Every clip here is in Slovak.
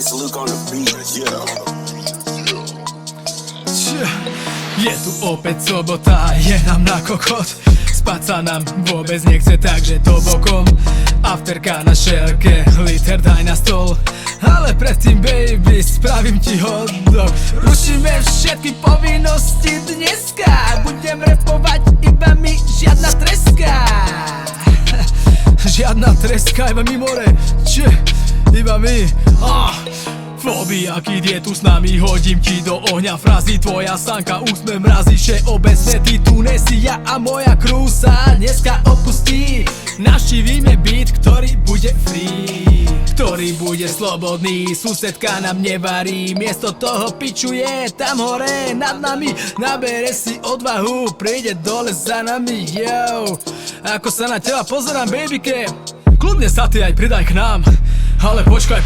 It's Luke on the beat, Je tu opäť sobota, je nám na kokot. Spať sa nám vôbec nechce, takže to bokom. Afterka na šelke, liter daj na stôl. Ale predtým baby, spravím ti hot dog. Rušíme všetky povinnosti dneska. Budem repovať, iba mi žiadna treska. Žiadna treska, iba mi more. Iba mi. Fóbiaky je tu s nami, hodím ti do ohňa frázy. Tvoja sanka úsmev mrazí, že obecne ty tu nesi. Ja a moja crew sa dneska opustí. Navštívime beat, ktorý bude free, ktorý bude slobodný. Susedka nám nevarí, miesto toho pičuje tam hore nad nami. Nabere si odvahu, príde dole za nami. Yo, ako sa na teba pozerám, babyke, kľudne sa ty aj pridaj k nám. Ale počkaj,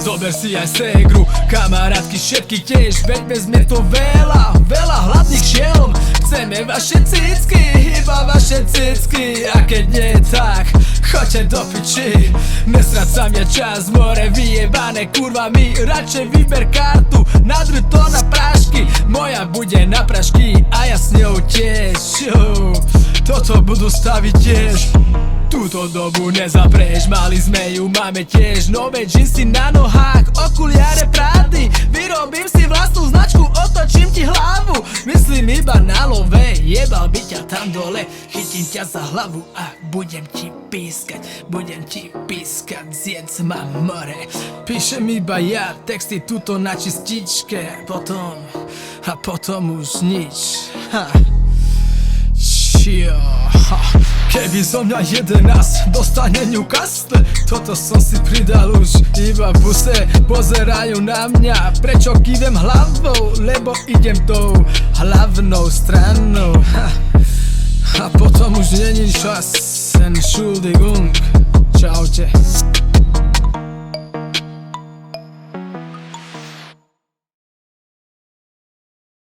zober si aj segru, kamarátky všetky tiež, veď vezme to veľa hladných šielom. Chceme vaše cicky, iba vaše cicky. A keď nie tak, choďte do piči. Nesrať sa mňa čas, more vyjebané, kurva mi radšej vyber kartu, nadruj to na prášky. Moja bude na prašky a ja s ňou tiež. Toto budú staviť tiež. Túto dobu nezapreš, mali sme ju, máme tiež. Nové džinsy na nohách, okuliare Prady. Vyrobím si vlastnú značku, otočím ti hlavu. Myslím iba na love, jebal by ťa tam dole. Chytím ťa za hlavu a budem ti pískať. Zjedz ma more. Píšem iba ja texty tuto na čističke. Potom už nič. Keby zo mňa 11 dostane Newcastle, toto som si pridal už iba v buse. Pozerajú na mňa, prečo kývem hlavou, lebo idem tou hlavnou stranou. A potom už není čas, Entschuldigung, čaute.